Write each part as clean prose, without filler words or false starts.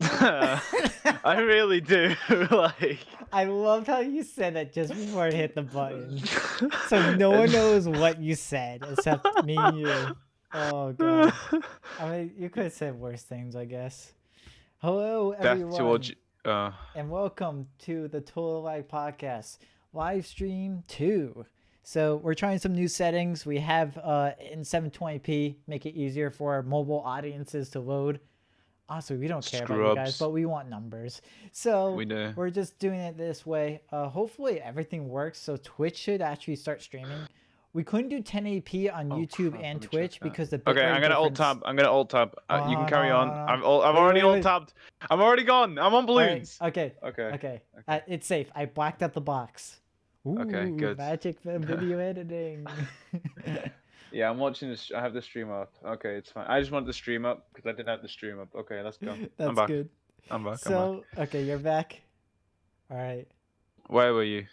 I really do. Like, I loved how you said that just before I hit the button. So no one knows what you said except me and you. Oh god. I mean, you could have said worse things, I guess. Hello, Death everyone, towards. Uh, and welcome to the TotalLag podcast live stream 2. So we're trying some new settings. We have in 720p, make it easier for our mobile audiences to load. Honestly, we don't care about you guys, Scrubs. but we want numbers. So We know. we're just doing it this way. Hopefully everything works. So Twitch should actually start streaming. We couldn't do 1080p on Oh YouTube crap! and Let me check Twitch that. because the Okay, bitrate I'm gonna alt difference. tab. I'm gonna alt tab. You can Oh, no, carry no, on. no. I've Wait, already wait, alt wait. tabbed. I'm already gone. I'm on All right. balloons. Okay. Okay. Okay. Okay. It's safe. I blacked out the box. Okay. Ooh, Good. magic video editing. Yeah, I'm watching this. I have the stream up. Okay, it's fine. I just want the stream up because I didn't have the stream up. Okay, let's go. I'm That's back. good. I'm back. I'm back. So, okay, you're back. All right. Where were you?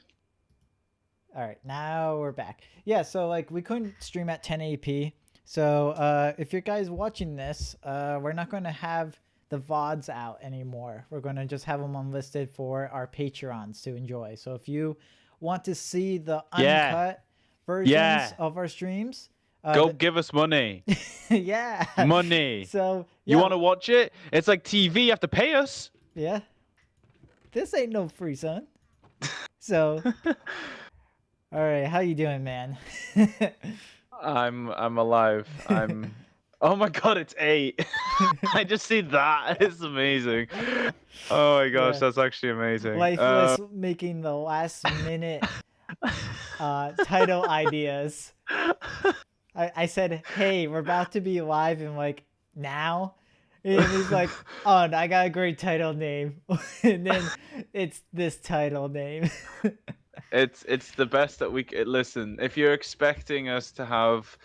All right, now we're back. Yeah, so like we couldn't stream at 1080p. So if you guys watching this, we're not going to have the VODs out anymore. We're going to just have them unlisted for our Patreons to enjoy. So if you want to see the Yeah. uncut versions Yeah. of our streams, Go give us money. yeah. Money. So You yeah, want to watch it? It's like TV. You have to pay us. yeah. This ain't no free, son. So, all right, how you doing, man? I'm alive. I'm. Oh my god, it's 8. I just see that. It's amazing. Oh my gosh, Yeah. that's actually amazing. Lifeless making the last minute title ideas. I said, hey, we're about to be live in like now. And he's like, oh, I got a great title name. And then it's this title name. It's the best that we could. Listen, if you're expecting us to have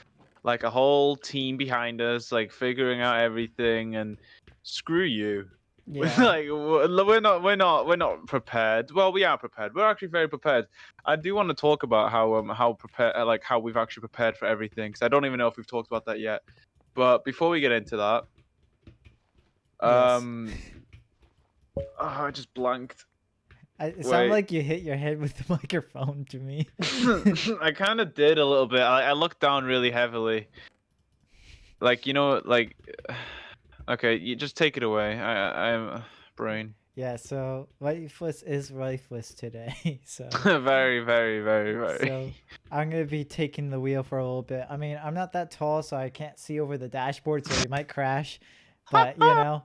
like a whole team behind us, like figuring out everything, and screw you. Yeah. Like we're not prepared. Well, we are prepared. We're actually very prepared. I do want to talk about how prepared, like how we've actually prepared for everything, because I don't even know if we've talked about that yet. But before we get into that, Yes. oh, I just blanked. It sounded Wait. like you hit your head with the microphone to me. I kind of did a little bit. I looked down really heavily. Like, you know, like, okay, you just take it away. I'm brain. Yeah, so lifeless is lifeless today. So Very, very, very, very. so I'm gonna be taking the wheel for a little bit. I mean, I'm not that tall, so I can't see over the dashboard, so we might crash. But you know,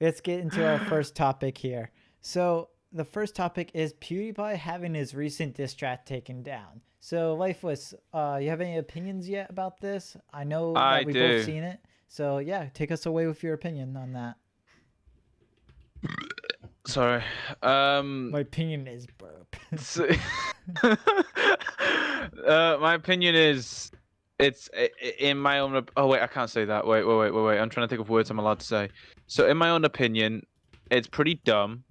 let's get into our first topic here. So the first topic is PewDiePie having his recent diss track taken down. So lifeless, you have any opinions yet about this? I know I that we've do. both seen it. So yeah, take us away with your opinion on that. Sorry. My opinion is burp. So, my opinion is, it's in my own. Oh wait, I can't say that. Wait. I'm trying to think of words I'm allowed to say. So in my own opinion, it's pretty dumb.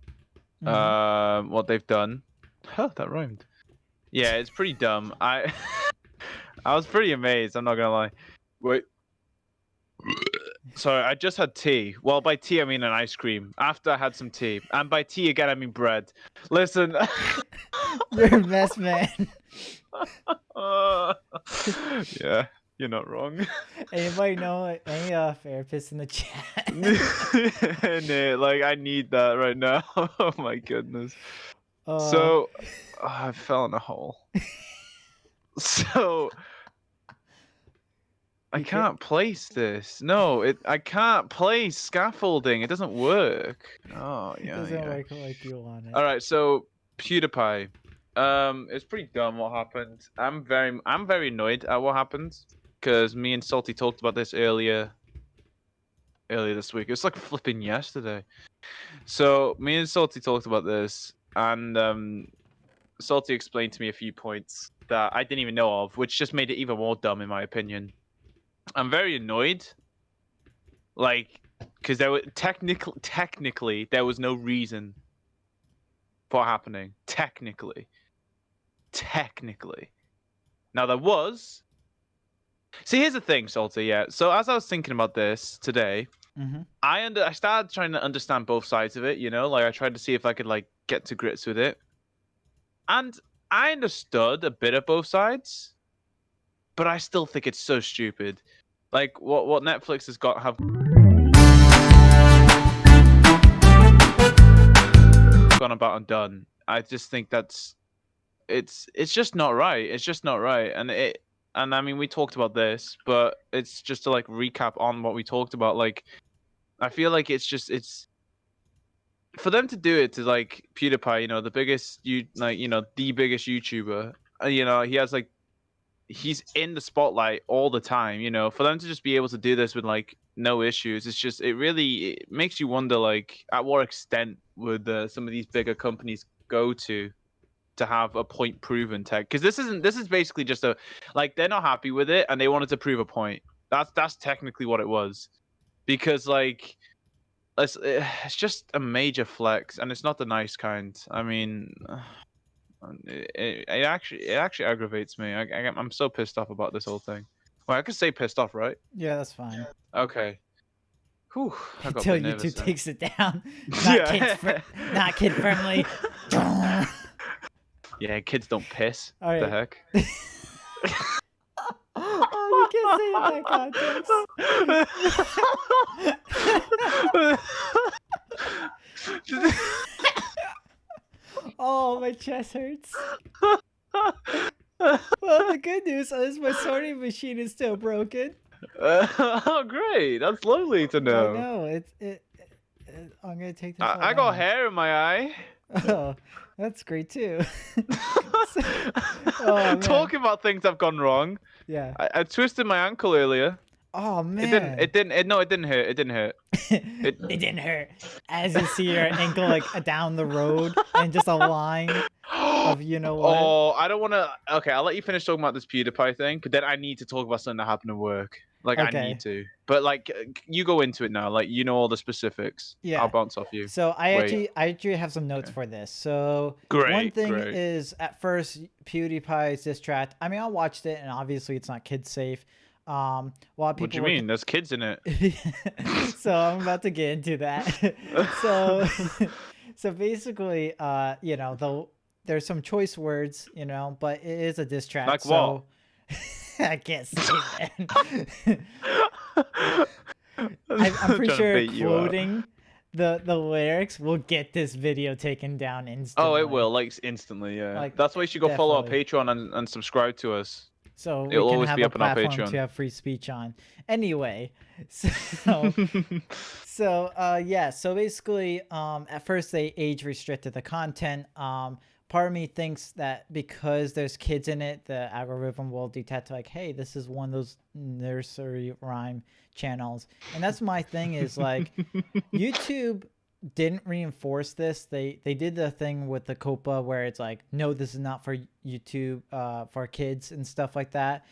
What they've done. Huh, that rhymed. Yeah, it's pretty dumb. I was pretty amazed. I'm not gonna lie. Wait. Sorry, I just had tea. Well, by tea I mean an ice cream. After I had some tea, and by tea again I mean bread. Listen. You're a mess, man. Yeah, you're not wrong. Anybody know any therapists in the chat? No, like I need that right now. Oh my goodness. So, I fell in a hole. So I can't place this. No, I can't place scaffolding. It doesn't work. Oh yeah. It doesn't work like you want it. All right, so PewDiePie. It's pretty dumb what happened. I'm very annoyed at what happened, because me and Salty talked about this earlier this week. It's like flipping yesterday. So me and Salty talked about this, and Salty explained to me a few points that I didn't even know of, which just made it even more dumb in my opinion. I'm very annoyed, like, because there were technically there was no reason for happening. Technically. Now there was. See, here's the thing, Salty. Yeah. So as I was thinking about this today, I started trying to understand both sides of it, you know, like I tried to see if I could like get to grips with it. And I understood a bit of both sides, but I still think it's so stupid. Like what Netflix has have gone about and done. I just think it's just not right. It's just not right. And I mean we talked about this, but it's just to like recap on what we talked about. Like I feel like it's for them to do it to like PewDiePie, you know, the biggest the biggest YouTuber. You know, he has like he's in the spotlight all the time. You know, for them to just be able to do this with like no issues, it's just it makes you wonder like at what extent would some of these bigger companies go to have a point proven tech? Because this is basically just a like they're not happy with it and they wanted to prove a point. That's technically what it was because like it's just a major flex, and it's not the nice kind. I mean, it actually aggravates me. I'm so pissed off about this whole thing. Well, I could say pissed off, right? Yeah, that's fine. Okay. Whew, I got a Until bit nervous YouTube there. takes it down. Not not kid friendly. Yeah, kids don't piss. All The right. heck? Oh, you can't say it in that context. Oh, my chest hurts. Well, the good news is my sorting machine is still broken. Oh, great! That's lovely to know. I know I'm gonna take this. I got hair in my eye. Oh, that's great too. Oh, man. Talking about things that have gone wrong. Yeah. I twisted my ankle earlier. Oh man. It didn't hurt. It didn't hurt. It didn't hurt. As you see your ankle like down the road and just a line of you know what. Oh, I don't want to. Okay, I'll let you finish talking about this PewDiePie thing, but then I need to talk about something that happened at work. Like I need to. But like you go into it now. Like you know all the specifics. Yeah. I'll bounce off you. So I actually have some notes for this. So one thing is at first PewDiePie's diss track. I mean, I watched it and obviously it's not kid safe. While people what do you mean? There's kids in it. So I'm about to get into that. So basically, you know, there's some choice words, you know, but it is a diss track. Like what? I can't say that. I'm pretty sure quoting the lyrics will get this video taken down instantly. Oh, it will, like instantly, yeah. Like, that's why you should go follow our Patreon and subscribe to us. So it'll we can always have be a up on our platform Patreon to have free speech on. Anyway, yeah. So basically, at first they age restricted the content. Part of me thinks that because there's kids in it, the algorithm will detect like, hey, this is one of those nursery rhyme channels. And that's my thing is like YouTube didn't reinforce this. They did the thing with the COPA where it's like, no, this is not for YouTube, for kids and stuff like that.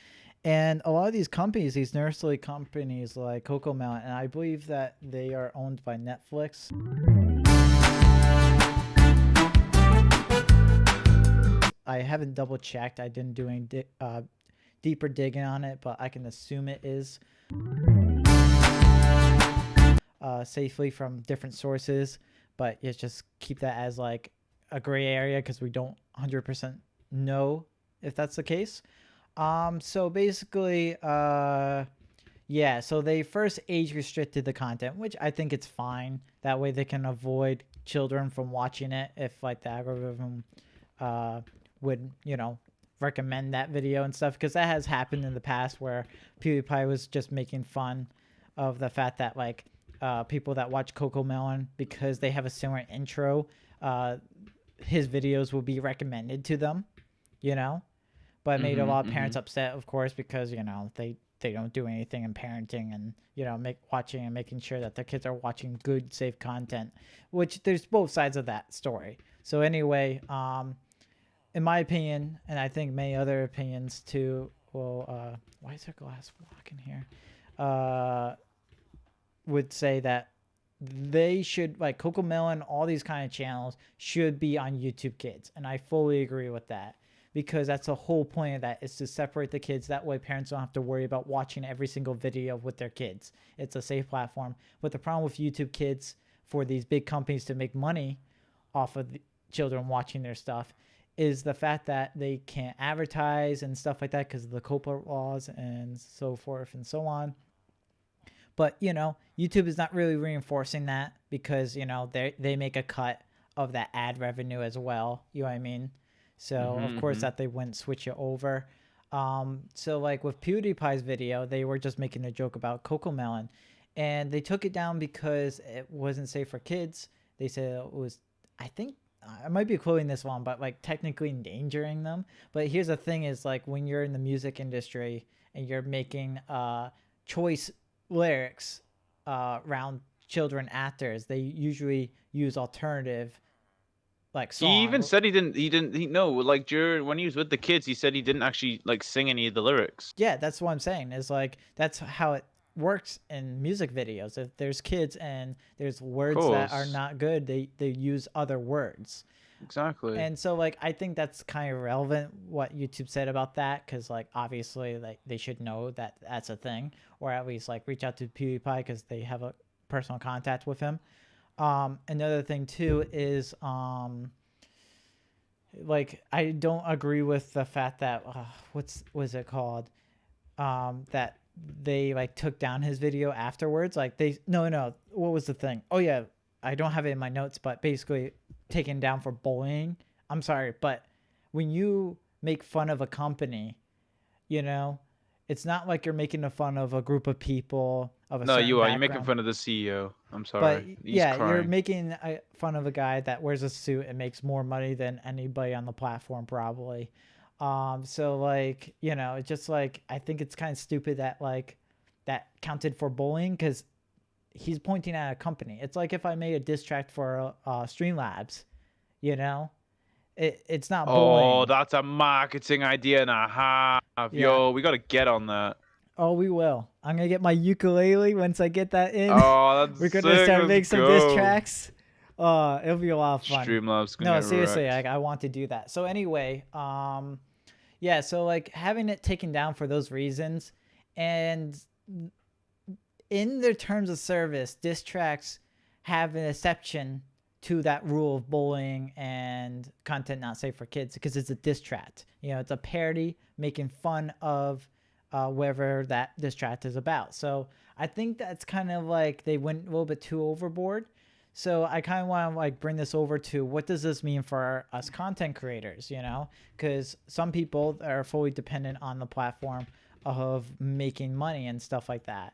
And a lot of these companies, these nursery companies like CocoMelon, and I believe that they are owned by Netflix. I haven't double checked. I didn't do any deeper digging on it, but I can assume it is safely from different sources. But it's just keep that as like a gray area because we don't 100% know if that's the case. So basically, yeah, so they first age restricted the content, which I think it's fine. That way they can avoid children from watching it if like the algorithm would, you know, recommend that video and stuff, because that has happened in the past where PewDiePie was just making fun of the fact that like people that watch CocoMelon, because they have a similar intro, his videos will be recommended to them, you know. But it made a lot of parents upset, of course, because, you know, they don't do anything in parenting and, you know, watching and making sure that their kids are watching good, safe content, which there's both sides of that story. So anyway, in my opinion, and I think many other opinions too, well, why is there glass block in here? Would say that they should, like CocoMelon, all these kind of channels should be on YouTube Kids. And I fully agree with that. because that's the whole point of that, is to separate the kids. That way parents don't have to worry about watching every single video with their kids. It's a safe platform. But the problem with YouTube Kids, for these big companies to make money off of the children watching their stuff, is the fact that they can't advertise and stuff like that because of the COPA laws and so forth and so on. But, you know, YouTube is not really reinforcing that because, you know, they make a cut of that ad revenue as well. You know what I mean? So, of course, that they wouldn't switch it over. So, like with PewDiePie's video, they were just making a joke about CocoMelon. And they took it down because it wasn't safe for kids. They said it was, I think, I might be quoting this one, but like technically endangering them. But here's the thing is, like, when you're in the music industry and you're making choice lyrics around children actors, they usually use alternative like He even song. said he no, like during when he was with the kids, he said he didn't actually like sing any of the lyrics. Yeah, that's what I'm saying. Is like that's how it works in music videos. If there's kids and there's Of words that are course. not good, they use other words. Exactly. And so like I think that's kind of relevant what YouTube said about that, because like obviously like they should know that that's a thing, or at least like reach out to PewDiePie because they have a personal contact with him. Another thing too is like I don't agree with the fact that was it called, that they like took down his video afterwards. Like they no, what was the thing? Oh yeah, I don't have it in my notes, but basically taken down for bullying. I'm sorry, but when you make fun of a company, you know, it's not like you're making fun of a group of people of a No, certain you are. You're making background. fun of the CEO. I'm But sorry. He's yeah, you're crying. making fun of a guy that wears a suit and makes more money than anybody on the platform probably. So like, you know, it's just like I think it's kind of stupid that like that counted for bullying, because he's pointing at a company. It's like if I made a diss track for Streamlabs, you know, it's not Oh, bullying. that's a marketing idea and a half. Yeah. Yo, we gotta get on that. Oh, we will. I'm gonna get my ukulele once I get that in. Oh, that's We're gonna sick. start Let's make some diss go. tracks. It'll be a lot of fun. Streamlabs gonna No, get seriously, wrecked. I want to do that. So anyway, yeah, so like having it taken down for those reasons, and in their terms of service, diss tracks have an exception to that rule of bullying and content not safe for kids, because it's a diss track. You know, it's a parody making fun of whatever that diss track is about. So I think that's kind of like they went a little bit too overboard. So I kind of want to like bring this over to what does this mean for us content creators, you know? Because some people are fully dependent on the platform of making money and stuff like that.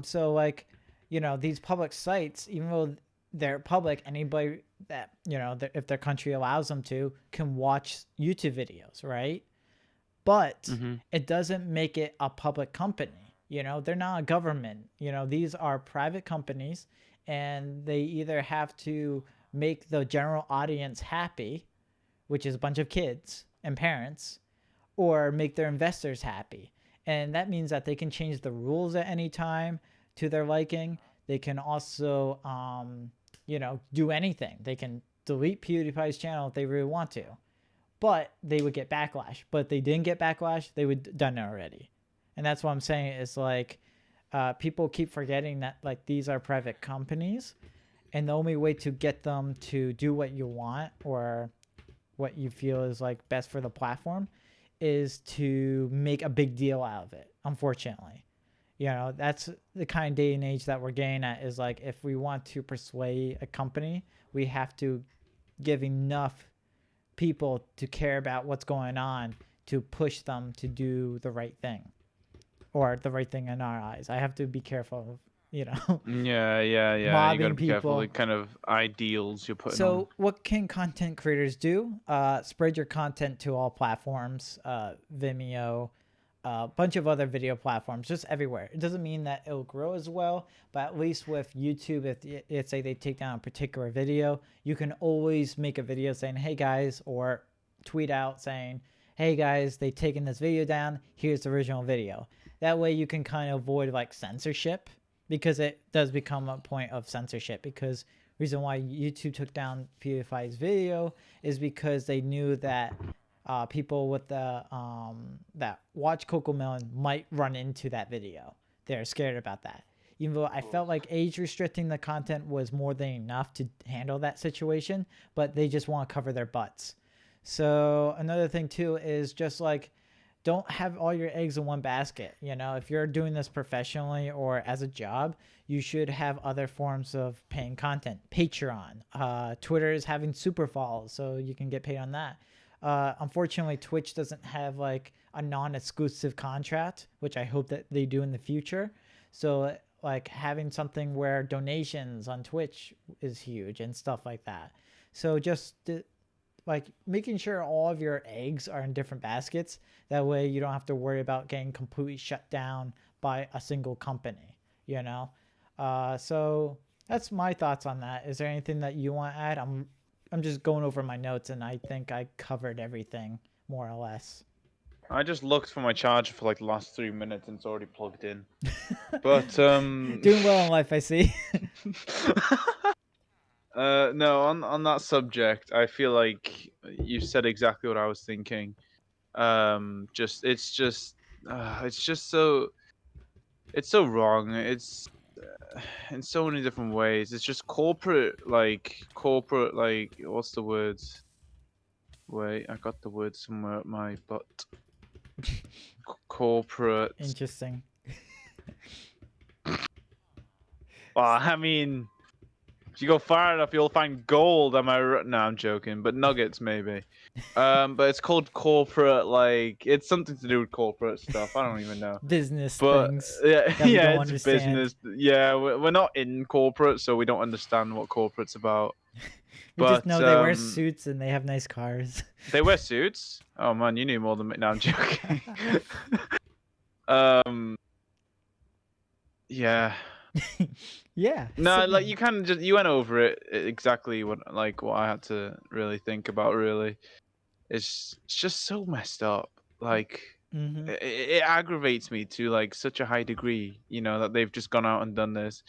So like, you know, these public sites, even though they're public, anybody that, you know, if their country allows them to, can watch YouTube videos, right? But Mm-hmm. it doesn't make it a public company. You know, they're not a government. You know, these are private companies, and they either have to make the general audience happy, which is a bunch of kids and parents, or make their investors happy. And that means that they can change the rules at any time to their liking. They can also, you know, do anything. They can delete PewDiePie's channel if they really want to, but they would get backlash. But if they didn't get backlash, they would done it already. And that's what I'm saying is like, people keep forgetting that like these are private companies, and the only way to get them to do what you want or what you feel is like best for the platform is to make a big deal out of it. Unfortunately, you know, that's the kind of day and age that we're getting at, is like if we want to persuade a company, we have to give enough people to care about what's going on to push them to do the right thing, or the right thing in our eyes. I have to be careful of, you know, Yeah. You gotta mobbing be careful the people. kind of ideals you're putting on. So what can content creators do? Spread your content to all platforms, Vimeo, a bunch of other video platforms, just everywhere. It doesn't mean that it'll grow as well, but at least with YouTube, if let's say they take down a particular video, you can always make a video saying, hey guys, or tweet out saying, hey guys, they've taken this video down, here's the original video. That way you can kind of avoid like censorship, because it does become a point of censorship. Because reason why YouTube took down PewDiePie's video is because they knew that people with the that watch CocoMelon might run into that video. They're scared about that. Even though I felt like age restricting the content was more than enough to handle that situation, but they just want to cover their butts. So another thing too is just like don't have all your eggs in one basket. You know, if you're doing this professionally or as a job, you should have other forms of paying content. Patreon, Twitter is having super follows, so you can get paid on that. Unfortunately, Twitch doesn't have like a non-exclusive contract, which I hope that they do in the future. So like having something where donations on Twitch is huge and stuff like that. So just like making sure all of your eggs are in different baskets. That way you don't have to worry about getting completely shut down by a single company, you know? So that's my thoughts on that. Is there anything that you want to add? I'm just going over my notes and I think I covered everything more or less. I just looked for my charger for like the last 3 minutes and it's already plugged in. But Doing well in life, I see. no, on that subject, I feel like you said exactly what I was thinking. Just it's just so it's so wrong. It's in so many different ways. It's just corporate like what's the words? Wait, I got the word somewhere at my butt. Corporate. Interesting. Well, I mean, if you go far enough, you'll find gold. Am I right? No, I'm joking. But nuggets, maybe. But it's called corporate. Like, it's something to do with corporate stuff. I don't even know. Business But things yeah, that we yeah, don't it's understand. business. Yeah, we're not in corporate, so we don't understand what corporate's about. We just But know they wear suits and they have nice cars. they wear suits. Oh man, you knew more than me. No, I'm joking. um, yeah. Yeah. No, like same. you kind of just you went over it exactly what I had to really think about. Really, it's just so messed up. Like Mm-hmm. it aggravates me to like such a high degree. You know that they've just gone out and done this.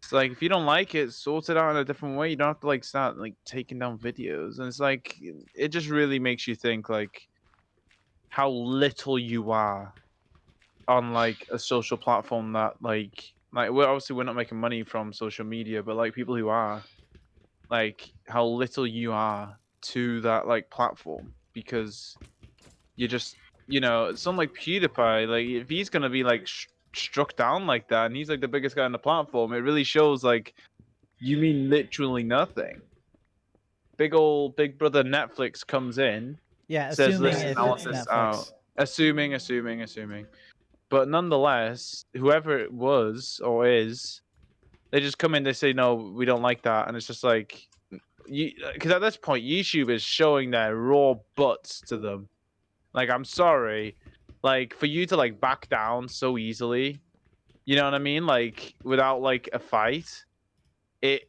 It's like if you don't like it, sort it out in a different way. You don't have to like start like taking down videos. And it's like it just really makes you think like how little you are on like a social platform that like we're not making money from social media, but like people who are like how little you are to that like platform because you just someone like PewDiePie, like if he's gonna be like struck down like that and he's like the biggest guy on the platform, it really shows like you mean literally nothing. Big brother Netflix comes in, Yeah, says assuming listen, if I want it's this out. Netflix. Assuming. But nonetheless, whoever it was or is, they just come in. They say no, we don't like that, and it's just like, because at this point, YouTube is showing their raw butts to them. Like, I'm sorry, like for you to like back down so easily, you know what I mean? Like without like a fight, it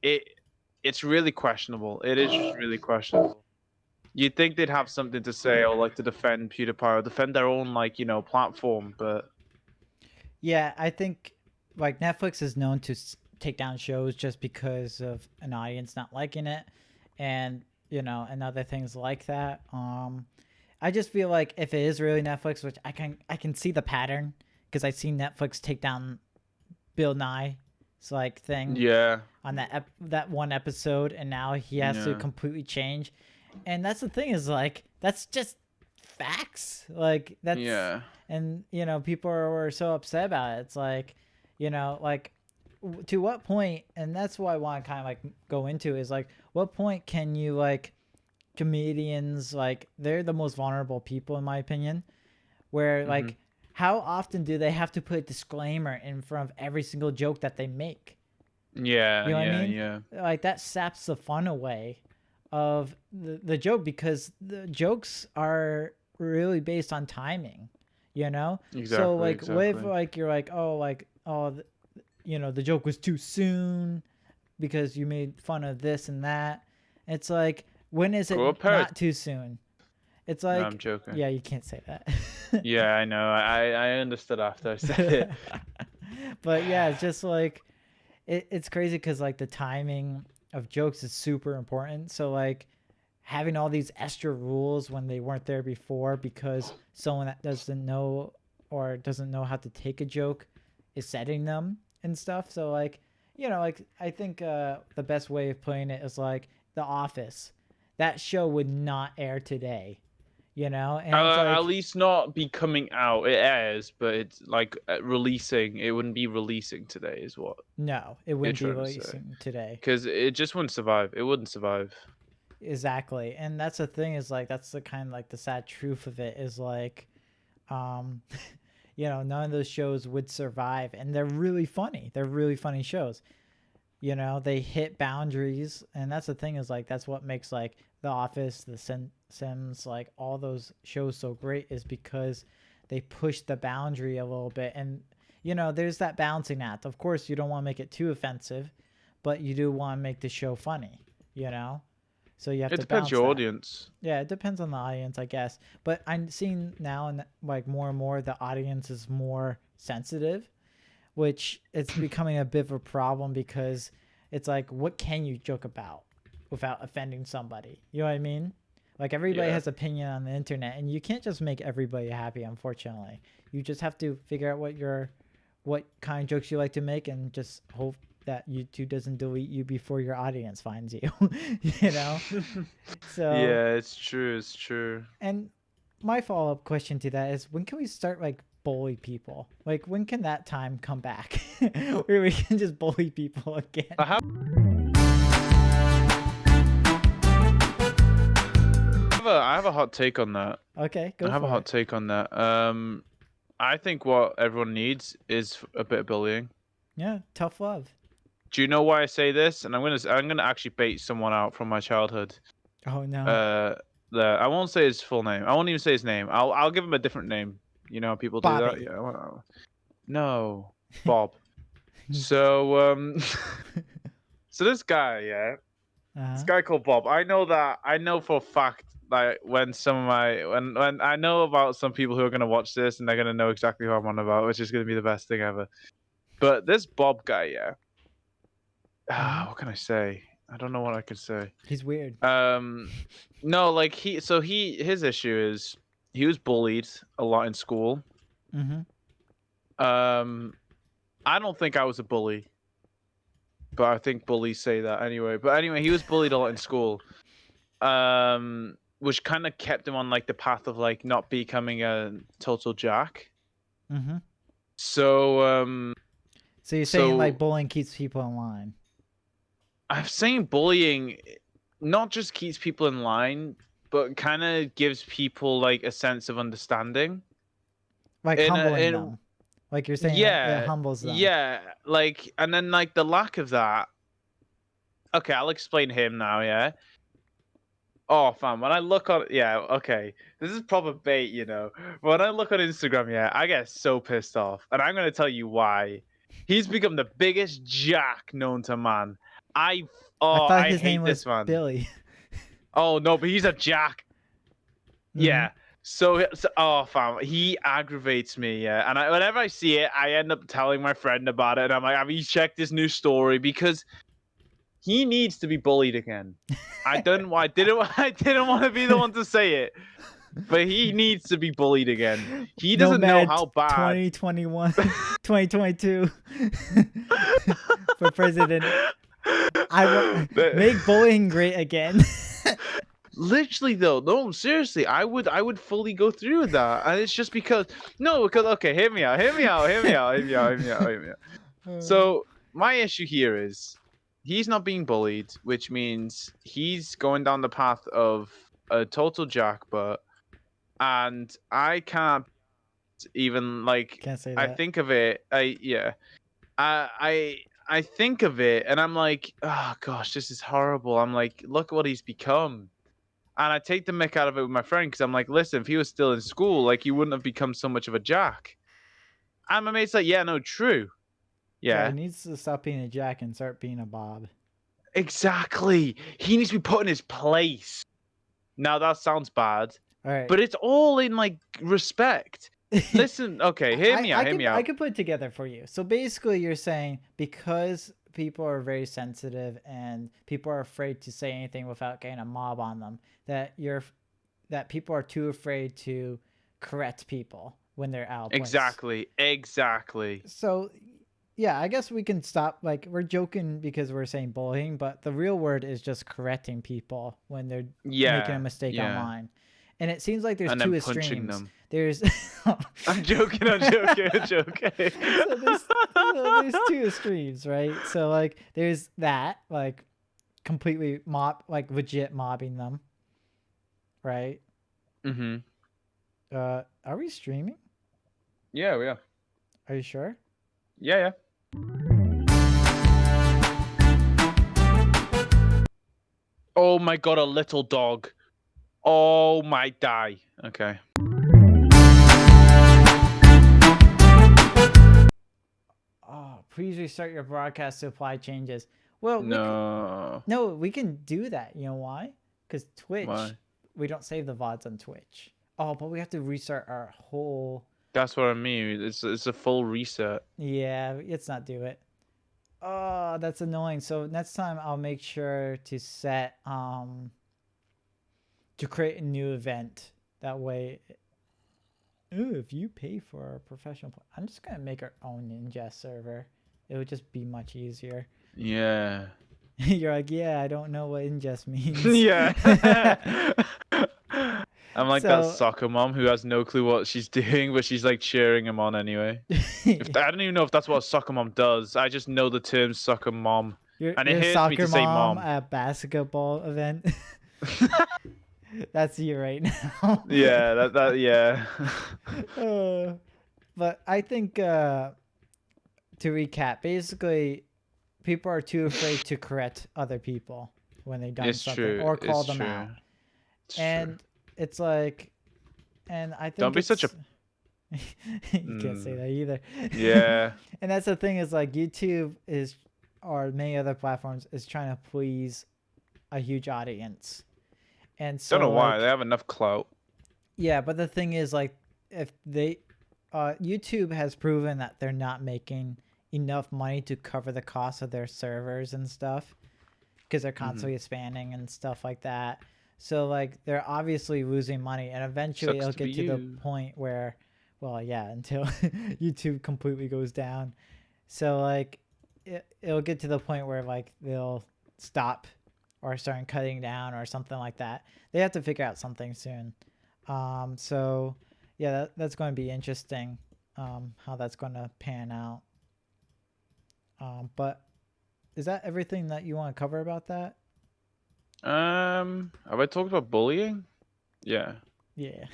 it's really questionable. It is just really questionable. You'd think they'd have something to say or like to defend PewDiePie or defend their own like platform, but Yeah, I think like Netflix is known to take down shows just because of an audience not liking it, and and other things like that. I just feel like if it is really Netflix, which I can see the pattern because I've seen Netflix take down Bill Nye, it's like thing yeah, on that one episode, and now he has to yeah. completely change. And that's the thing is like that's just facts. Like that's Yeah. and people were so upset about it. It's like like to what point, and that's what I want to kind of like go into is like what point can you like comedians like they're the most vulnerable people in my opinion where Hmm. like how often do they have to put a disclaimer in front of every single joke that they make? Yeah, You know what I yeah, mean? yeah. Like that saps the fun away of the joke because the jokes are really based on timing, you know? So Exactly, like what if exactly. like you're like oh the joke was too soon because you made fun of this and that. It's like when is it Grow a pair. not too soon? It's No, I'm like joking. yeah, you can't say that. Yeah, I know. I understood after I said it. But yeah, it's just like it's crazy because like the timing of jokes is super important. So like having all these extra rules when they weren't there before because someone that doesn't know or doesn't know how to take a joke is setting them and stuff. So like, like I think the best way of putting it is like The Office. That show would not air today, and it's At like least not be coming out. It airs, but it's like releasing. It wouldn't be releasing today, is what no, it you're wouldn't be trying to say. releasing today. Because it just wouldn't survive. It wouldn't survive. Exactly. And that's the thing is like that's the kind of like the sad truth of it is like um none of those shows would survive and they're really funny. They're really funny shows. They hit boundaries and that's the thing is like that's what makes like The Office, The Sims, like all those shows so great is because they push the boundary a little bit and there's that balancing act. Of course, you don't want to make it too offensive, but you do want to make the show funny, So you have It to depends balance your that. audience. Yeah, it depends on the audience, I guess. But I'm seeing now, and like more and more, the audience is more sensitive, which it's becoming a bit of a problem because it's like, what can you joke about without offending somebody? You know what I mean? Like everybody Yeah. has opinion on the internet, and you can't just make everybody happy. Unfortunately, you just have to figure out what kind of jokes you like to make, and just hope that YouTube doesn't delete you before your audience finds you. you know. So, Yeah, it's true. It's true. and my follow up question to that is, when can we start like bully people? Like, when can that time come back where we can just bully people again? I have I have a hot take on that. Okay, go I have a for hot it. take on that. I think what everyone needs is a bit of bullying. Yeah, tough love. Do you know why I say this? And I'm gonna actually bait someone out from my childhood. Oh no. I won't say his full name. I won't even say his name. I'll give him a different name. You know how people do that? Bobby. Yeah. No, Bob. So so this guy, yeah, this Uh-huh. guy called Bob. I know for a fact, like when some of my when I know about some people who are gonna watch this and they're gonna know exactly who I'm on about, which is gonna be the best thing ever. But this Bob guy, yeah. Mhm. What can I say? I don't know what I could say. He's weird. No, like his issue is he was bullied a lot in school. Mhm. I don't think I was a bully, but I think bullies say that anyway. But anyway, he was bullied a lot in school. Which kind of kept him on like the path of like not becoming a total jack. Mhm. So So you're saying like bullying keeps people in line? I'm saying bullying not just keeps people in line, but kind of gives people like a sense of understanding. Like humbling them. Like you're saying it Yeah, humbles them. yeah, like, and then like the lack of that. Okay, I'll explain him now. Yeah. Oh, fam, when I look on, yeah, okay, this is proper bait, you know. When I look on Instagram, yeah, I get so pissed off, and I'm gonna tell you why. He's become the biggest jack known to man. I thought I his name hate was this man. Billy. Oh no, but he's a jack. Yeah. So, oh, fam, he aggravates me. Yeah, and whenever I see it, I end up telling my friend about it, and I'm like, "Have you checked this new story?" Because he needs to be bullied again. I didn't want to be the one to say it, but he needs to be bullied again. He doesn't know Nomad how bad. 2021, 2022 for president. I want make bullying great again. Literally though, no, seriously, I would fully go through with that, and it's just because okay, hear me out, hear me out, hear me out, hear me out, hear me out, hear me out. So my issue here is he's not being bullied, which means he's going down the path of a total jackpot, and I can't even like Can't say I that. think of it, I think of it, and I'm like, oh gosh, this is horrible. I'm like, look what he's become. And I take the mick out of it with my friend because I'm like, listen, if he was still in school, like he wouldn't have become so much of a jack. And my mate's like, yeah, no, true. Yeah, he Yeah, needs to stop being a Jack and start being a Bob. exactly. He needs to be put in his place. Now that sounds bad, All right. but it's all in like respect. Listen, okay, hear me out, hear me I out. could put it together for you. So basically, you're saying because people are very sensitive and people are afraid to say anything without getting a mob on them. That people are too afraid to correct people when they're out of place. Exactly. So yeah, I guess we can stop. Like, we're joking because we're saying bullying, but the real word is just correcting people when they're making a mistake online. And it seems like there's and two then punching extremes. them. There's I'm joking. So there's two extremes, right? So like there's that, like completely like legit mobbing them, right? Mm-hmm. Are we streaming? Yeah, we are. Are you sure? Yeah. Oh my god, a little dog. Oh my die. Okay. Oh, please restart your broadcast to apply changes. Well, we can do that. You know why? Because Twitch, Why? we don't save the VODs on Twitch. Oh, but we have to restart our whole. That's what I mean. It's a full reset. Yeah, let's not do it. Oh, that's annoying. So next time I'll make sure to set to create a new event. That way, ooh, if you pay for a professional, I'm just gonna make our own Ninja server. It would just be much easier. Yeah. You're like, yeah, I don't know what ingest means. Yeah. I'm like that soccer mom who has no clue what she's doing, but she's like cheering him on anyway. I don't even know if that's what a soccer mom does. I just know the term soccer mom. And it hurts me to say mom. At a basketball event. That's you right now. Yeah, yeah. But I think to recap, basically, people are too afraid to correct other people when they've done something or call them out. And it's like, and I think don't be such a. You can't say that either. Yeah. And that's the thing is like YouTube is, or many other platforms, is trying to please a huge audience. And so don't know why they have enough clout. Yeah, but the thing is, like, if they, YouTube has proven that they're not making enough money to cover the cost of their servers and stuff, because they're constantly expanding and stuff like that. So like they're obviously losing money, and eventually it'll get to the point where, well, yeah, until YouTube completely goes down. So like it'll get to the point where like they'll stop or start cutting down or something like that. They have to figure out something soon. So yeah, that's going to be interesting, how that's going to pan out. But is that everything that you want to cover about that? Have I talked about bullying? Yeah. Yeah.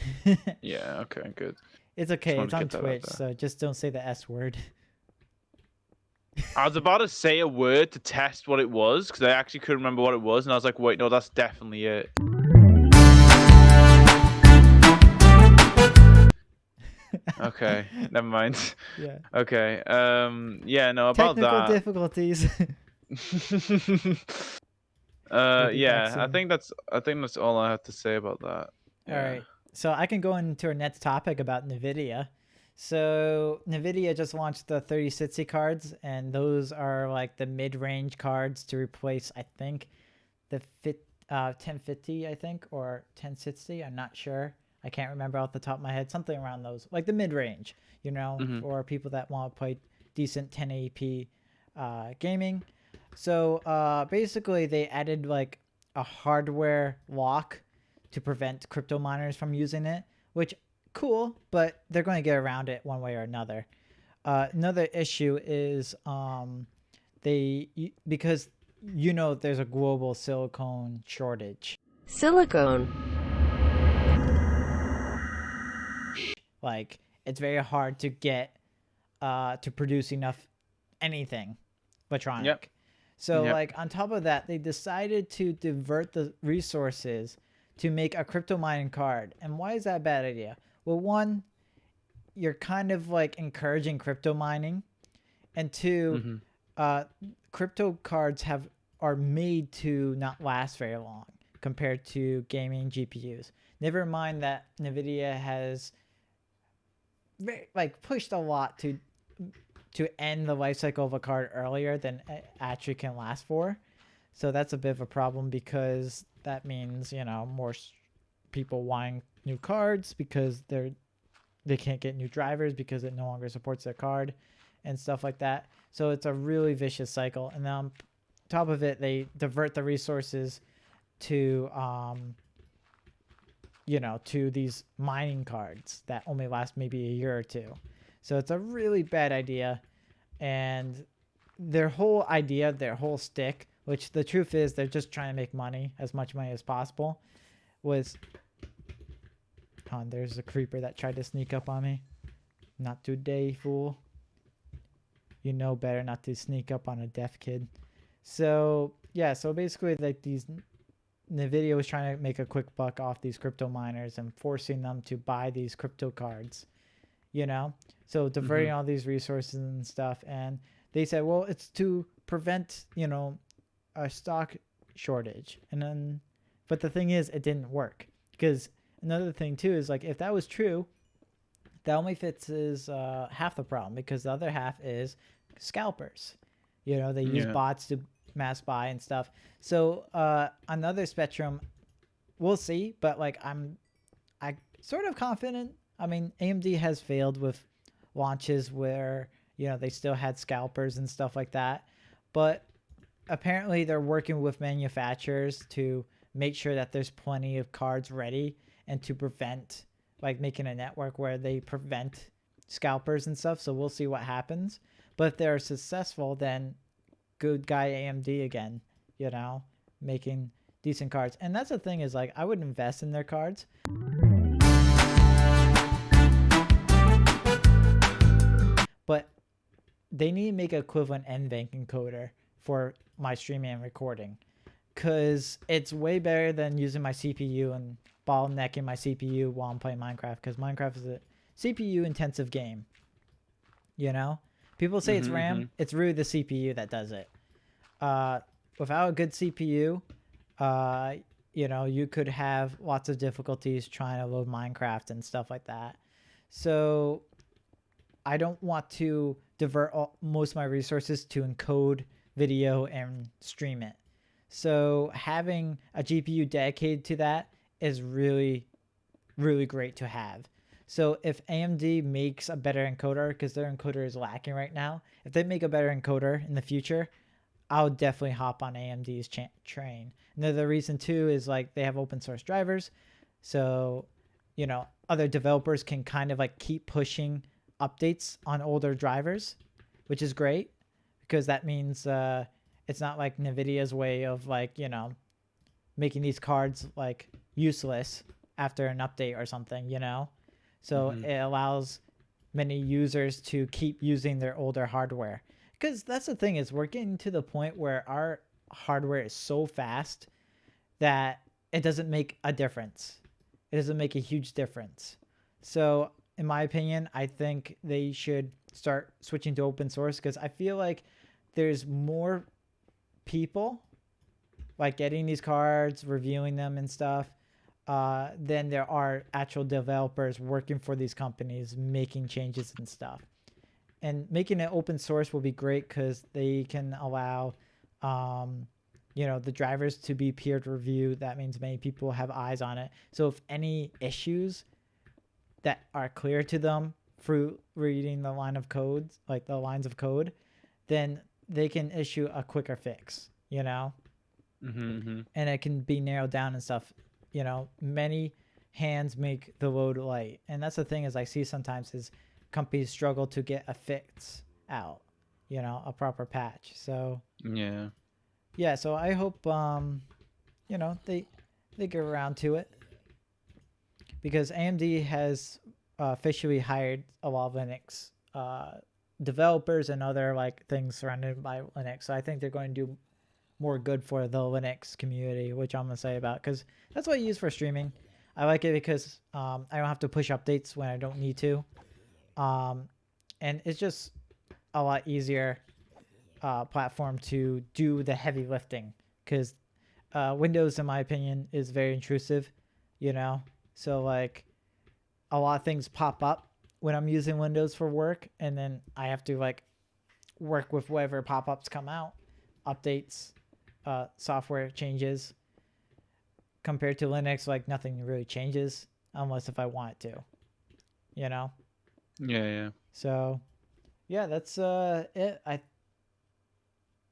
Yeah, okay, good. It's okay. It's on Twitch, so just don't say the S word. I was about to say a word to test what it was, because I actually couldn't remember what it was, and I was like, wait, no, that's definitely it. Okay, never mind. Yeah. Okay. Yeah, no, about Technical difficulties. Yeah, I think that's all I have to say about that. Yeah. All right. So I can go into our next topic about NVIDIA. So NVIDIA just launched the 3060 cards, and those are like the mid-range cards to replace, I think, the 1050, I think, or 1060. I'm not sure. I can't remember off the top of my head. Something around those, like the mid-range, you know, for people that want to play decent 1080p gaming. So basically, they added like a hardware lock to prevent crypto miners from using it, which cool, but they're going to get around it one way or another. Another issue is because you know there's a global silicone shortage. Silicone. Like it's very hard to get to produce enough anything electronic. Yep. So like on top of that, they decided to divert the resources to make a crypto mining card. And why is that a bad idea? Well, one, you're kind of like encouraging crypto mining, and two, crypto cards are made to not last very long compared to gaming GPUs. Never mind that NVIDIA has pushed a lot to end the life cycle of a card earlier than it actually can last for. So that's a bit of a problem because that means, more people wanting new cards because they can't get new drivers because it no longer supports their card and stuff like that. So it's a really vicious cycle. And then on top of it, they divert the resources to to these mining cards that only last maybe a year or two. So it's a really bad idea. And their whole idea, their whole stick, which the truth is they're just trying to make money, as much money as possible, was... there's a creeper that tried to sneak up on me. Not today, fool. You know better not to sneak up on a deaf kid. So, yeah, so basically, like, NVIDIA was trying to make a quick buck off these crypto miners and forcing them to buy these crypto cards, So diverting all these resources and stuff. And they said, well, it's to prevent, a stock shortage. But the thing is, it didn't work. Because another thing, too, is, like, if that was true, that only fixes half the problem, because the other half is scalpers. They use bots to mass buy and stuff. So another Spectrum, we'll see, but like I'm sort of confident. I mean, AMD has failed with launches where they still had scalpers and stuff like that, but apparently they're working with manufacturers to make sure that there's plenty of cards ready and to prevent, like, making a network where they prevent scalpers and stuff. So we'll see what happens. But if they're successful, then good guy AMD again, making decent cards. And that's the thing, is like, I would invest in their cards. But they need to make an equivalent NVENC encoder for my streaming and recording, because it's way better than using my CPU and bottlenecking my CPU while I'm playing Minecraft, because Minecraft is a CPU intensive game. People say it's RAM. It's really the CPU that does it. Without a good CPU, you could have lots of difficulties trying to load Minecraft and stuff like that. So I don't want to divert most of my resources to encode video and stream it. So having a GPU dedicated to that is really, really great to have. So if AMD makes a better encoder, because their encoder is lacking right now, if they make a better encoder in the future, I'll definitely hop on AMD's train. And the reason too is, like, they have open source drivers. So, other developers can kind of like keep pushing updates on older drivers, which is great, because that means it's not like NVIDIA's way of, like, making these cards like useless after an update or something, So it allows many users to keep using their older hardware. Because that's the thing, is we're getting to the point where our hardware is so fast that it doesn't make a difference. It doesn't make a huge difference. So in my opinion, I think they should start switching to open source, because I feel like there's more people like getting these cards, reviewing them and stuff, than there are actual developers working for these companies making changes and stuff. And making it open source will be great, because they can allow the drivers to be peer reviewed. That means many people have eyes on it. So if any issues that are clear to them through reading the line of code, like the lines of code, then they can issue a quicker fix, and it can be narrowed down and stuff. Many hands make the load light. And that's the thing, is I see sometimes is companies struggle to get a fix out, a proper patch. So yeah, so I hope they get around to it, because AMD has officially hired a lot of Linux developers and other like things surrounded by Linux. So I think they're going to do more good for the Linux community, which I'm gonna say about, because that's what I use for streaming. I like it because I don't have to push updates when I don't need to, and it's just a lot easier platform to do the heavy lifting, because Windows, in my opinion, is very intrusive, so like a lot of things pop up when I'm using Windows for work, and then I have to like work with whatever pop-ups come out, updates, software changes. Compared to Linux, like nothing really changes unless if I want it to, you know? Yeah, yeah. So yeah, that's it.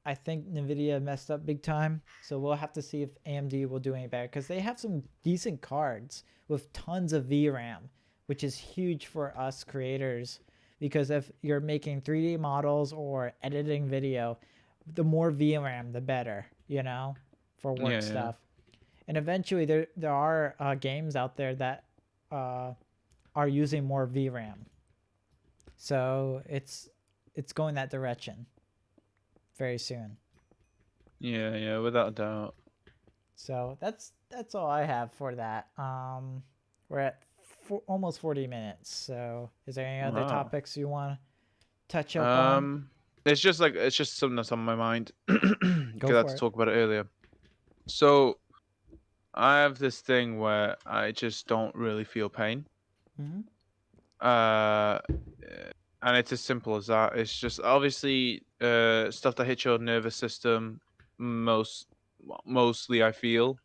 I think Nvidia messed up big time. So we'll have to see if AMD will do any better because they have some decent cards with tons of VRAM, which is huge for us creators. Because if you're making 3D models or editing video, the more VRAM, the better, you know, for work Yeah, yeah. stuff. And eventually, there are games out there that are using more VRAM. So it's going that direction very soon. Yeah, yeah, without a doubt. So that's all I have for that. We're at almost 40 minutes. So is there any other Wow. topics you want to touch up on? It's just something that's on my mind because Go I had for to it. talk about it earlier. So I have this thing where I just don't really feel pain. Mm-hmm. Uh, and it's as simple as that. It's just obviously stuff that hits your nervous system mostly I feel.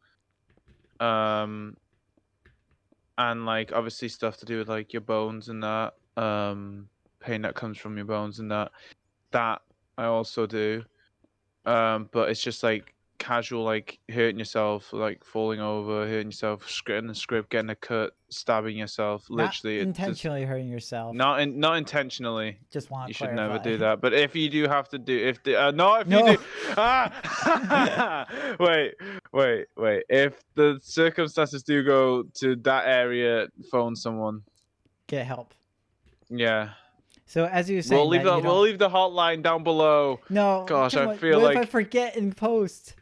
Um, and like obviously stuff to do with like your bones and that. Pain that comes from your bones and that. That I also do. But it's just like casual, like hurting yourself, like falling over, hurting yourself, getting a script, getting a cut, stabbing yourself. Not Literally, it just intentionally hurting yourself. not intentionally. Just want You to should never clarify. do that. But if you do have to do, if the not if you No. do, wait, wait. If the circumstances do go to that area, phone someone. Get help. Yeah. So as you were saying that you We'll don't. leave the hotline down below. No, Gosh, come I on. feel What if I like forget in post?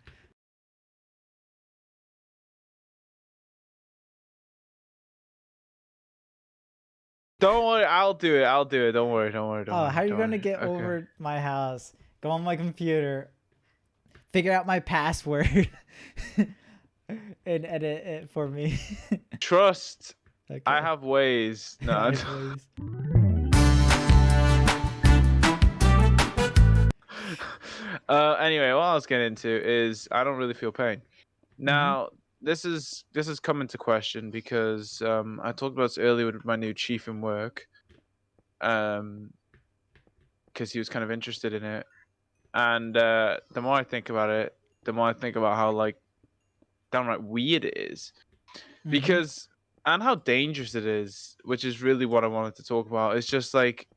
don't worry, I'll do it. I'll do it. Don't worry. Oh, how are you Don't gonna worry. get Okay. over my house? Go on my computer, figure out my password, and edit it for me. Trust. Okay. I have ways. No. Please. Anyway, what I was getting into is I don't really feel pain. Now, this is come into question because I talked about this earlier with my new chief in work. Because he was kind of interested in it. And the more I think about it, the more I think about how like downright weird it is. Because and how dangerous it is, which is really what I wanted to talk about. It's just like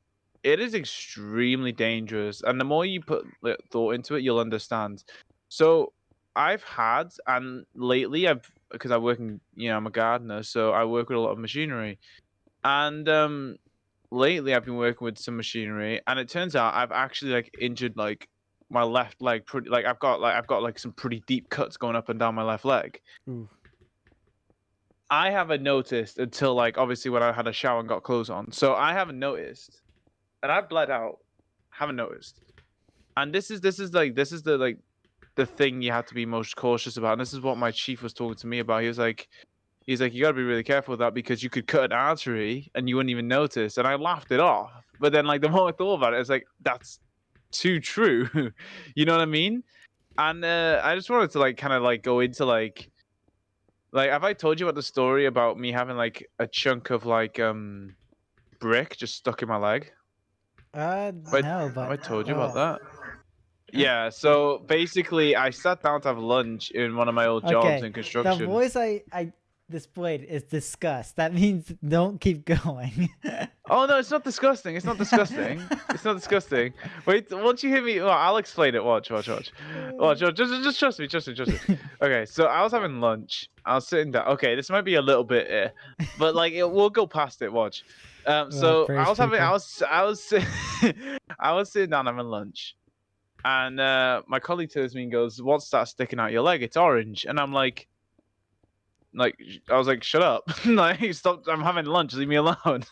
it is extremely dangerous, and the more you put thought into it, you'll understand. So I've had, and lately I've because I work in, I'm a gardener, so I work with a lot of machinery, and lately I've been working with some machinery, and it turns out I've actually like injured like my left leg pretty like I've got like some pretty deep cuts going up and down my left leg. Ooh. I haven't noticed until like obviously when I had a shower and got clothes on. So I haven't noticed. And I bled out. Haven't noticed. And this is the like the thing you have to be most cautious about. And this is what my chief was talking to me about. He's like, you gotta be really careful with that because you could cut an artery and you wouldn't even notice. And I laughed it off. But then like the more I thought about it, it's like that's too true. You know what I mean? And I just wanted to like kind of like go into like, have I told you about the story about me having like a chunk of like brick just stuck in my leg? No, Have I but told you go about ahead. that? Yeah, so basically I sat down to have lunch in one of my old jobs Okay, in the construction. voice I displayed is disgust. That means don't keep going. Oh no, it's not disgusting. It's not disgusting. It's not disgusting. Wait, once you hear me, well, I'll explain it. Watch. Just trust me. Trust me. Okay, so I was having lunch. I was sitting down. Okay, this might be a little bit, but like we'll go past it. Watch. So I British was having, people. I was, I was sitting down having lunch, and my colleague turns to me and goes, "What's that sticking out your leg? It's orange." And I'm like I was like, shut up, like stop, I'm having lunch, leave me alone.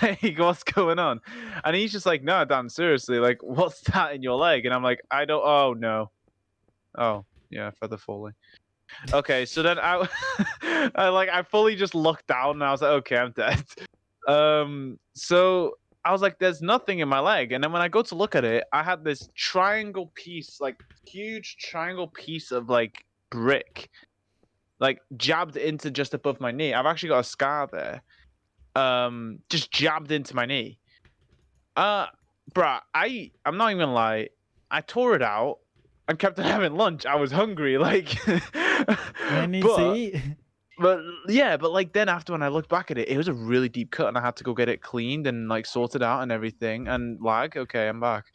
Like what's going on? And he's just like, no, damn, seriously, like what's that in your leg? And I'm like, I don't, oh no, oh yeah, feather falling. Okay, so then I fully just looked down and I was like, okay, I'm dead. So I was like, there's nothing in my leg. And then when I go to look at it, I had this triangle piece, like huge triangle piece of like brick, like jabbed into just above my knee. I've actually got a scar there. Just jabbed into my knee. Bruh, I'm not even gonna lie. I tore it out and kept on having lunch. I was hungry, like Man needs to but eat. but yeah, but like then after when I looked back at it, it was a really deep cut and I had to go get it cleaned and like sorted out and everything. And lag, okay, I'm back.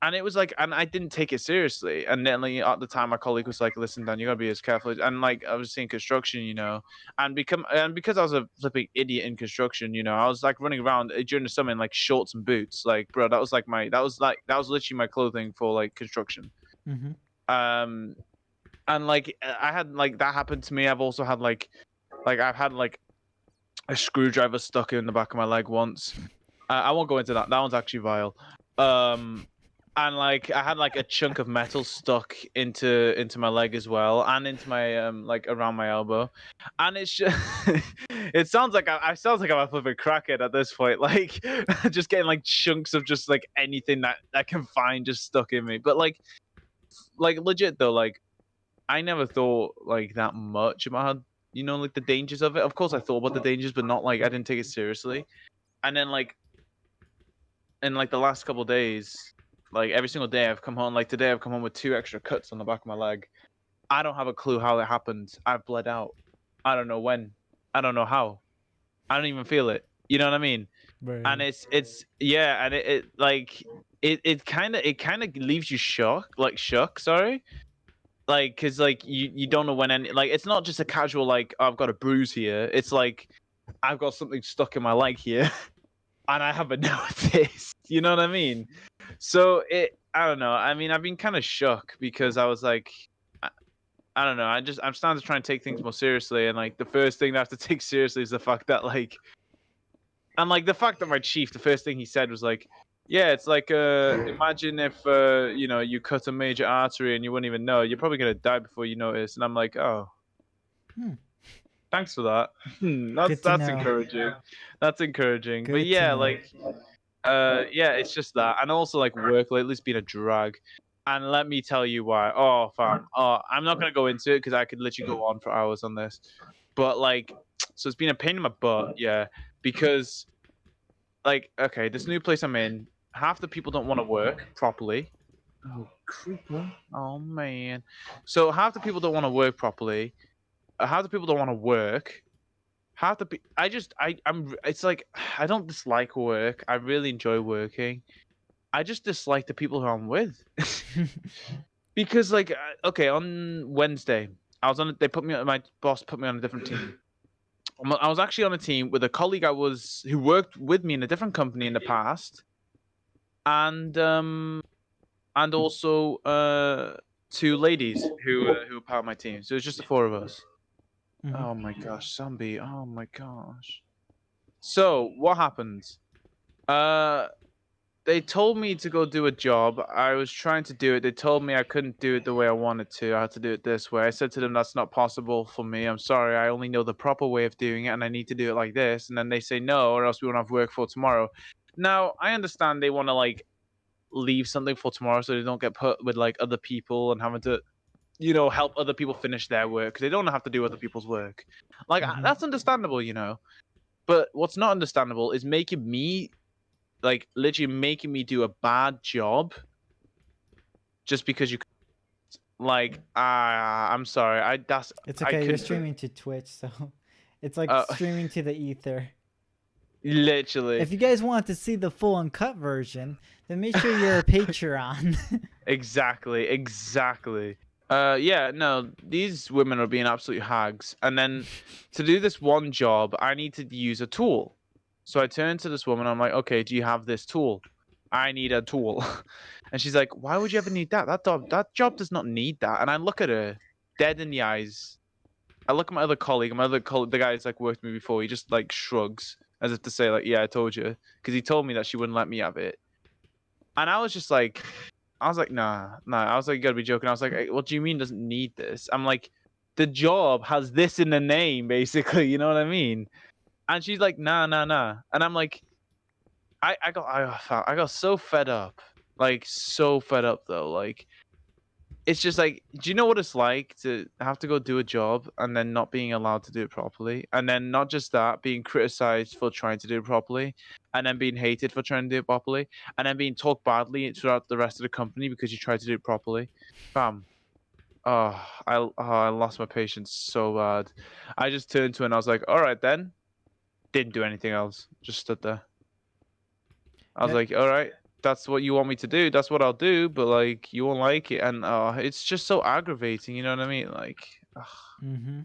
And it was like, and I didn't take it seriously. And then like, at the time, my colleague was like, "Listen, Dan, you gotta be as careful." And like, I was seeing construction, and because I was a flipping idiot in construction, I was like running around during the summer in like shorts and boots. Like, bro, that was literally my clothing for like construction. Mm-hmm. And like I had like that happened to me. I've also had I've had like a screwdriver stuck in the back of my leg once. I won't go into that. That one's actually vile. And like I had like a chunk of metal stuck into my leg as well, and into my like around my elbow, and it's just it sounds like I sounds like I'm a flipping crackhead at this point, like just getting like chunks of just like anything that I can find just stuck in me. But like legit though, like I never thought like that much about like the dangers of it. Of course I thought about the dangers, but not like I didn't take it seriously. And then like in like the last couple of days, like every single day I've come home, like today I've come home with 2 extra cuts on the back of my leg. I don't have a clue how it happened. I've bled out. I don't know when. I don't know how. I don't even feel it. You know what I mean? And Right. it's yeah, and it like it kind of leaves you shook, sorry. Like cuz like you don't know when any like it's not just a casual like, oh, I've got a bruise here. It's like I've got something stuck in my leg here and I haven't noticed. You know what I mean? So I don't know. I mean, I've been kind of shook because I was like, I, I don't know. I'm starting to try and take things more seriously, and like the first thing that I have to take seriously is the fact that like, and like the fact that my chief, the first thing he said was like, yeah, it's like imagine if you cut a major artery and you wouldn't even know. You're probably gonna die before you notice. And I'm like, oh, Hmm. thanks for that. That's Good to that's know. encouraging. That's encouraging. But Good to yeah, know. like yeah, it's just that. And also like work lately's been a drag. And let me tell you why. Oh, fam. Oh, I'm not gonna go into it because I could literally go on for hours on this. But like, so it's been a pain in my butt, yeah. Because like, okay, this new place I'm in, half the people don't want to work properly. Oh, creeper. Oh man. So half the people don't want to work properly. Half the people don't want to work. Half the I'm it's like I don't dislike work. I really enjoy working. I just dislike the people who I'm with. Because like okay, on Wednesday, my boss put me on a different team. I was actually on a team with a colleague who worked with me in a different company in the past, and also 2 ladies who were part of my team. So it's just the 4 of us. Mhm. Oh my gosh, zombie. Oh my gosh. So what happened? Uh, they told me to go do a job. I was trying to do it. They told me I couldn't do it the way I wanted to. I had to do it this way. I said to them, that's not possible for me. I'm sorry. I only know the proper way of doing it and I need to do it like this. And then they say no, or else we won't have work for tomorrow. Now, I understand they want to like leave something for tomorrow so they don't get put with like other people and having to, help other people finish their work because they don't have to do other people's work. Like, Mhm. that's understandable. But what's not understandable is making me like literally making me do a bad job just because I'm sorry. It's I okay. You're couldn't streaming to Twitch, so it's like uh streaming to the ether. literally If you guys want to see the full uncut version, then make sure you're a Patreon. exactly. Yeah, no, these women are being absolute hags. And then to do this one job, I need to use a tool. So I turn to this woman, I'm like, okay, do you have this tool? I need a tool. And she's like, why would you ever need that? That job does not need that. And I look at her dead in the eyes. I look at the guy who's like worked with me before, he just like shrugs as if to say, like, yeah, I told you. Because he told me that she wouldn't let me have it. And I was like, nah, nah. I was like, you gotta be joking. I was like, "Hey, what do you mean doesn't need this?" I'm like, the job has this in the name, basically. You know what I mean? And she's like, nah, nah, nah. And I'm like, I got so fed up. Like, so fed up, though. Like, it's just like, do you know what it's like to have to go do a job and then not being allowed to do it properly? And then not just that, being criticized for trying to do it properly, and then being hated for trying to do it properly, and then being talked badly throughout the rest of the company because you tried to do it properly. Bam. I lost my patience so bad. I just turned to her and I was like, all right then. Didn't do anything else. Just stood there. I was Yeah. like, all right, that's what you want me to do. That's what I'll do. But like, you won't like it, and it's just so aggravating. You know what I mean? Like, ugh. Mm-hmm.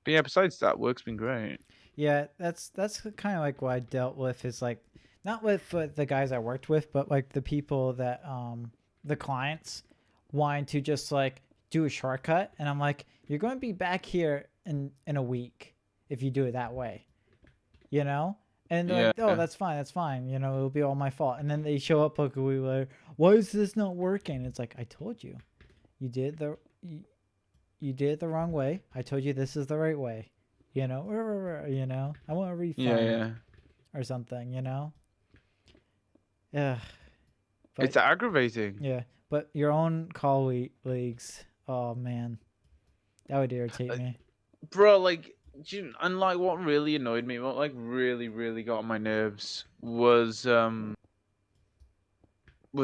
But yeah, besides that, work's been great. Yeah, that's kind of like what I dealt with is like not with the guys I worked with, but like the people that the clients wanting to just like do a shortcut, and I'm like, you're going to be back here in a week if you do it that way, you know? And they're Yeah, like, oh, that's fine, you know, it'll be all my fault. And then they show up like a week later, why is this not working? It's like I told you, you did you did it the wrong way. I told you this is the right way. You know, I want a yeah, refund yeah. or something, you know? Yeah. But It's aggravating, yeah, but your own colleagues, oh man, that would irritate me. bro. Like, and like, what really annoyed me, what like really, really got on my nerves was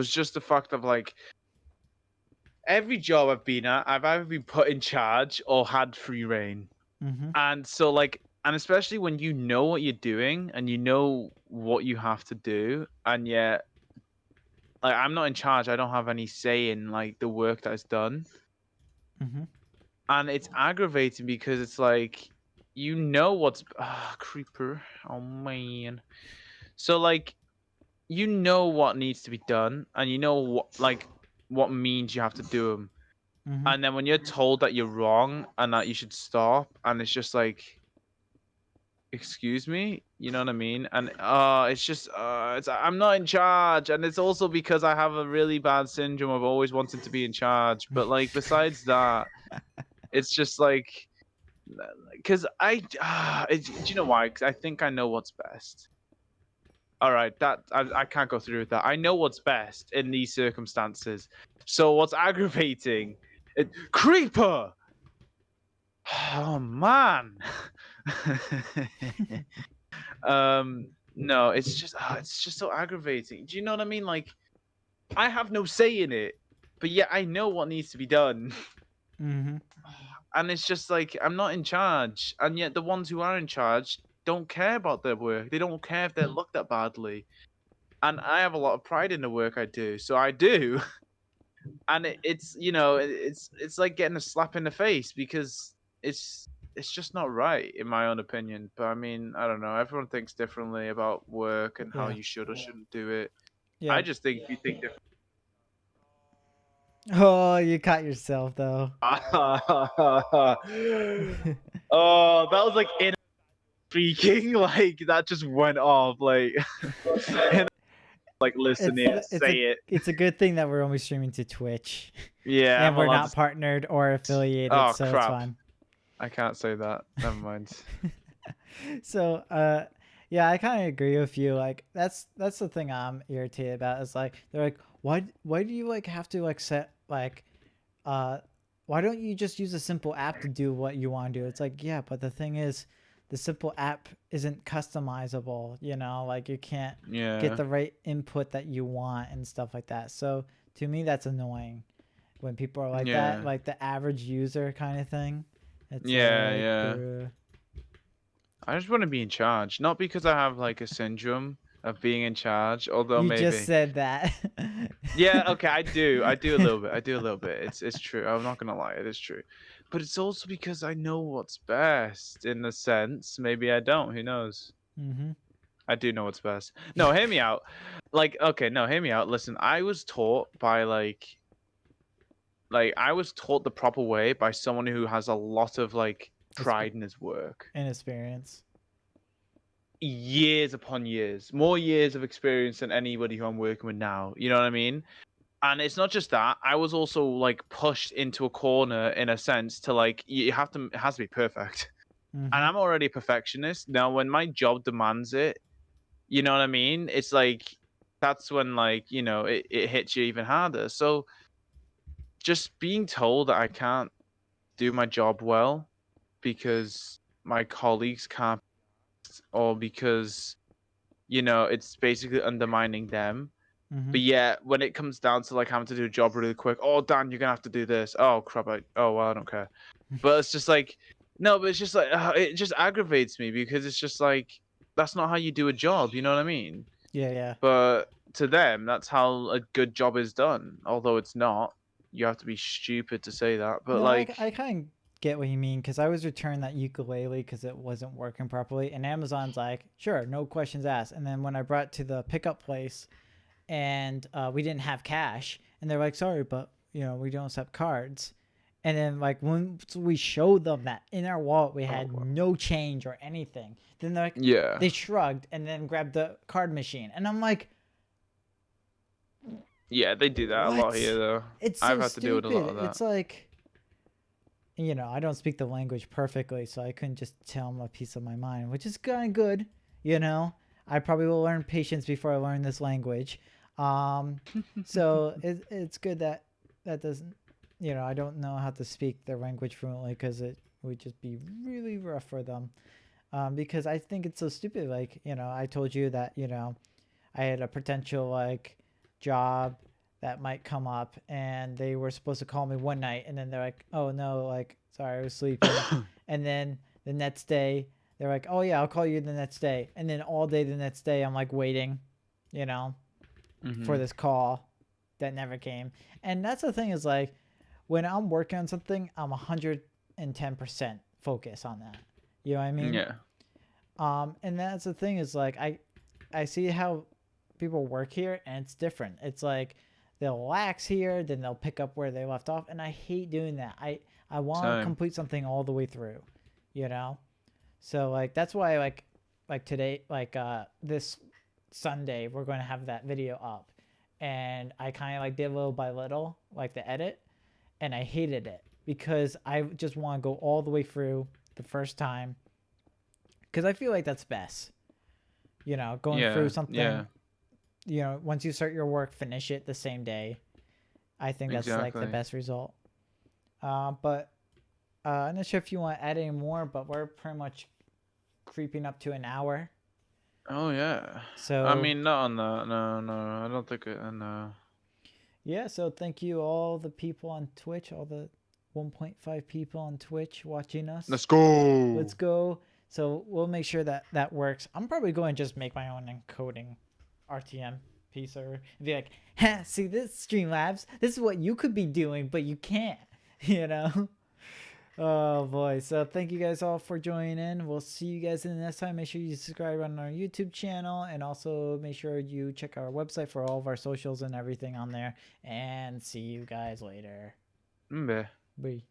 just the fact of like every job I've been at, I've either been put in charge or had free reign. Mm-hmm. And so like, and especially when you know what you're doing and you know what you have to do, and yet like I'm not in charge, I don't have any say in like the work that is done. Mm-hmm. And it's aggravating because it's like you know what's creeper. Oh man. So like you know what needs to be done and you know what means you have to do them. Mm-hmm. And then when you're told that you're wrong and that you should stop and it's just like excuse me, you know what I mean? And it's just it's I'm not in charge, and it's also because I have a really bad syndrome of always wanting to be in charge. But like besides that, it's just like because do you know why? Because I think I know what's best. All right, that I can't go through with that. I know what's best in these circumstances. So what's aggravating? Creeper. Oh man. No, it's just so aggravating. Do you know what I mean? Like I have no say in it, but yet I know what needs to be done. Mm-hmm. And it's just like I'm not in charge, and yet the ones who are in charge don't care about their work. They don't care if they're looked at badly. And I have a lot of pride in the work I do, so I do. And it's you know it's like getting a slap in the face because it's just not right in my own opinion. But I mean I don't know. Everyone thinks differently about work and how Yeah. you should or shouldn't do it. Yeah. I just think if you think different. Oh, you caught yourself though. Oh, that was like in speaking like that just went off like and like listen it's it it's say a it. it's a good thing that we're only streaming to Twitch, Yeah, and I'm we're allowed not to. partnered or affiliated, Oh so it's crap! fine. I can't say that. Never mind. So yeah, I kind of agree with you. Like that's the thing I'm irritated about is like they're like why do you like have to like set like uh why don't you just use a simple app to do what you want to do? It's like, yeah, but the thing is the simple app isn't customizable, you know, like you can't get Yeah. the right input that you want and stuff like that. So to me that's annoying when people are like that, Yeah. like the average user kind of thing. It's Yeah. like Yeah. I just want to be in charge, not because I have like a syndrome of being in charge, although you just maybe. said that. Yeah, okay, I do. I do a little bit. I do a little bit. It's true. I'm not gonna lie, it is true. But it's also because I know what's best in a sense. Maybe I don't, who knows? Mm-hmm. I do know what's best. No, hear me out. Like, okay, no, hear me out. Listen, I was taught by like I was taught the proper way by someone who has a lot of like pride in his work. Inexperience. Years upon years, more years of experience than anybody who I'm working with now. You know what I mean? And it's not just that. I was also like pushed into a corner in a sense to like you have to it has to be perfect. and I'm already a perfectionist. Now, when my job demands it, you know what I mean? It's like that's when like, you know, it hits you even harder. So just being told that I can't do my job well because my colleagues can't, or because, you know, it's basically undermining them. But yeah, when it comes down to like having to do a job really quick, oh Dan, you're gonna have to do this. Oh crap! Oh well, I don't care. But it's just like, no, but it's just like it just aggravates me because it's just like that's not how you do a job. You know what I mean? Yeah, yeah. But to them, that's how a good job is done. Although it's not. You have to be stupid to say that. But No, like, I kind of get what you mean because I was returned that ukulele because it wasn't working properly, and Amazon's like, sure, no questions asked. And then when I brought it to the pickup place, and we didn't have cash, and they're like, sorry, but you know we don't accept cards. And then like once we showed them that in our wallet we had no change or anything, then they're like, yeah, they shrugged and then grabbed the card machine, and I'm like, yeah, they do that a lot here what? though. It's I've so had to deal with a lot stupid. of that. It's like, you know, I don't speak the language perfectly, so I couldn't just tell them a piece of my mind, which is kind of good. You know, I probably will learn patience before I learn this language. So it's good that that doesn't, you know, I don't know how to speak their language fluently because it would just be really rough for them. Because I think it's so stupid. Like, you know, I told you that, you know, I had a potential like job that might come up, and they were supposed to call me one night, and then they're like, oh no, like sorry, I was sleeping. And then the next day they're like, oh yeah, I'll call you the next day. And then all day the next day I'm like waiting, you know, for this call that never came. And that's the thing is like when I'm working on something, I'm 110% focus on that. You know what I mean? Yeah. And that's the thing is like I see how people work here, and it's different. It's like they'll lax here, then they'll pick up where they left off, and I hate doing that. I want to Same. complete something all the way through, you know. So like that's why like today this Sunday we're going to have that video up, and I kind of like did little by little like the edit, and I hated it because I just want to go all the way through the first time because I feel like that's best. You know, going through Yeah. something, Yeah. you know, once you start your work, finish it the same day. I think that's like the Exactly. best result. But I'm not sure if you want to add any more, but we're pretty much creeping up to an hour. Oh yeah. I So mean, not on that. No, no. I don't think it. No. yeah, so thank you all the people on Twitch, all the 1.5 people on Twitch watching us. Let's go. Let's go. So we'll make sure that that works. I'm probably going to just make my own encoding RTM piece or be like, ha, see this Streamlabs? This is what you could be doing, but you can't, you know? Oh boy. So thank you guys all for joining in. We'll see you guys in the next time. Make sure you subscribe on our YouTube channel, and also make sure you check our website for all of our socials and everything on there. And see you guys later. Mbe. Bye.